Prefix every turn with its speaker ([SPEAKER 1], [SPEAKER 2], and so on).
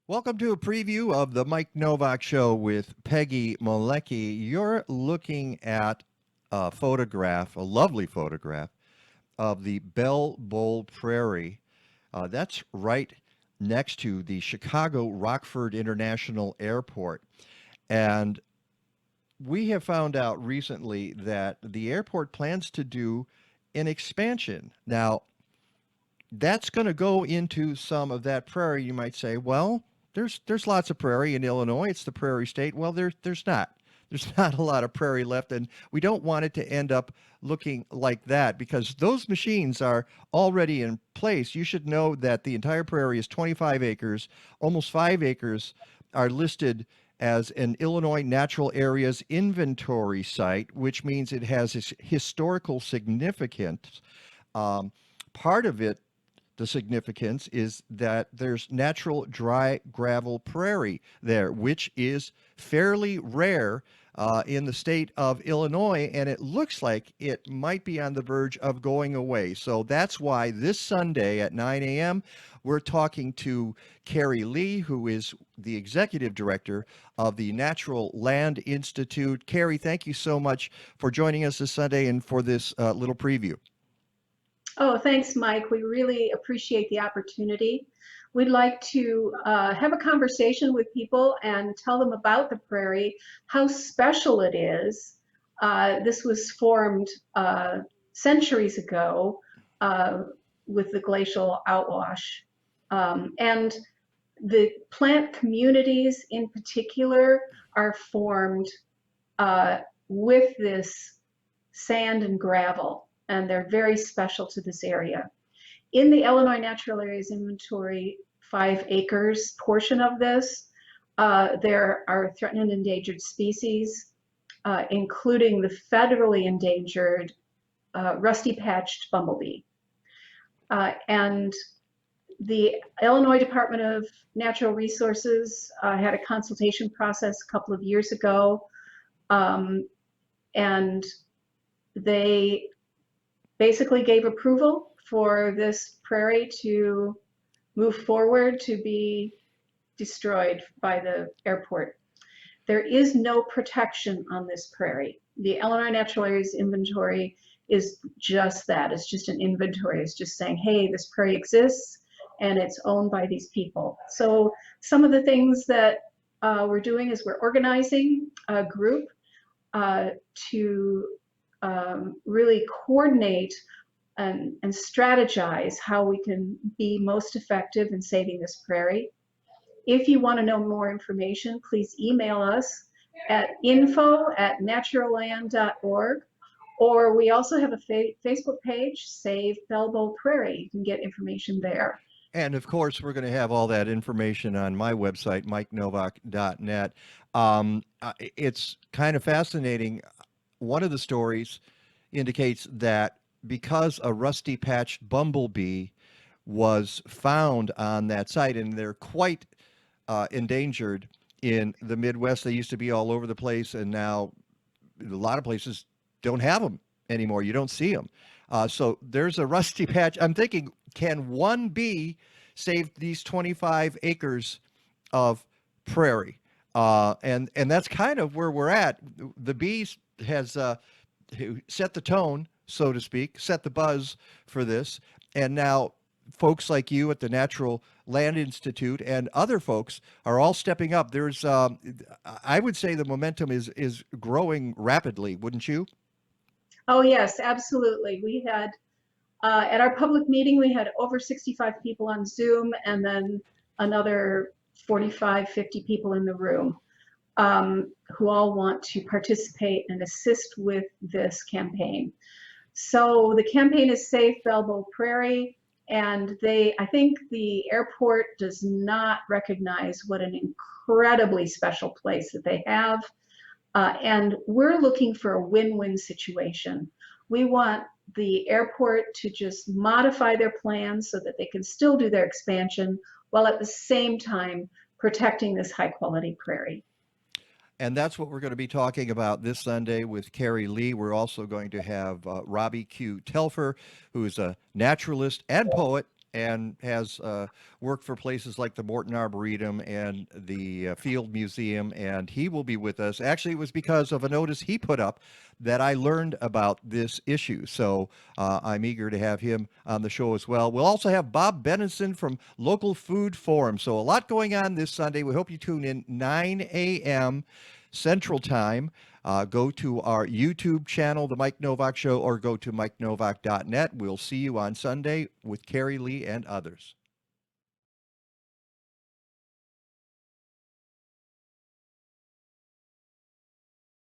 [SPEAKER 1] Welcome to a preview of the Mike Nowak Show with Peggy Malecki. You're looking at a photograph, a lovely photograph, of the Bumble Prairie. That's right next to the Chicago Rockford International Airport. And we have found out recently that the airport plans to do an expansion. Now, that's going to go into some of that prairie. You might say, well, there's lots of prairie in Illinois. It's the Prairie State. Well, there's not. There's not a lot of prairie left, and we don't want it to end up looking like that because those machines are already in place. You should know that the entire prairie is 25 acres. Almost 5 acres are listed as an Illinois Natural Areas Inventory site, which means it has historical significance. Um, Part of it, the significance is that there's natural dry gravel prairie there, which is fairly rare in the state of Illinois, and it looks like it might be on the verge of going away. So that's why this Sunday at 9 a.m., we're talking to Kerry Leigh, who is the executive director of the Natural Land Institute. Kerry, thank you so much for joining us this Sunday and for this little preview.
[SPEAKER 2] Oh, thanks, Mike. We really appreciate the opportunity. We'd like to have a conversation with people and tell them about the prairie, how special it is. This was formed centuries ago with the glacial outwash. And the plant communities in particular are formed with this sand and gravel, and they're very special to this area. In the Illinois Natural Areas Inventory 5 acres portion of this, there are threatened and endangered species, including the federally endangered rusty-patched bumblebee. And the Illinois Department of Natural Resources had a consultation process a couple of years ago, and they basically gave approval for this prairie to move forward to be destroyed by the airport. There is no protection on this prairie. The Illinois Natural Areas Inventory is just that. It's just an inventory. It's just saying, hey, this prairie exists and it's owned by these people. So some of the things that we're doing is we're organizing a group to really coordinate and strategize how we can be most effective in saving this prairie. If you want to know more information, please email us at info@naturalland.org, or we also have a Facebook page, Save Bumble Prairie. You can get information there.
[SPEAKER 1] And of course, we're going to have all that information on my website, mikenovak.net. It's kind of fascinating. One of the stories indicates that because a rusty patched bumblebee was found on that site, and they're quite endangered in the Midwest. They used to be all over the place, and now a lot of places don't have them anymore. You don't see them. So there's a rusty patch. I'm thinking, can one bee save these 25 acres of prairie? And that's kind of where we're at. The bees has set the tone, so to speak, set the buzz for this. And now folks like you at the Natural Land Institute and other folks are all stepping up. There's, I would say the momentum is growing rapidly, wouldn't you?
[SPEAKER 2] Oh, yes, absolutely. We had, at our public meeting, we had over 65 people on Zoom and then another 45, 50 people in the room who all want to participate and assist with this campaign. So the campaign is Save Bumble Prairie, and I think the airport does not recognize what an incredibly special place that they have. And we're looking for a win-win situation. We want the airport to just modify their plans so that they can still do their expansion while at the same time protecting this high-quality prairie.
[SPEAKER 1] And that's what we're going to be talking about this Sunday with Kerry Leigh. We're also going to have Robb Telfer, who is a naturalist and poet and has worked for places like the Morton Arboretum and the Field Museum, and he will be with us. Actually, it was because of a notice he put up that I learned about this issue. So I'm eager to have him on the show as well. We'll also have Bob Benenson from Local Food Forum. So a lot going on this Sunday. We hope you tune in 9 a.m. Central Time. Go to our YouTube channel, The Mike Nowak Show, or go to MikeNowak.net. We'll see you on Sunday with Kerry Leigh and others.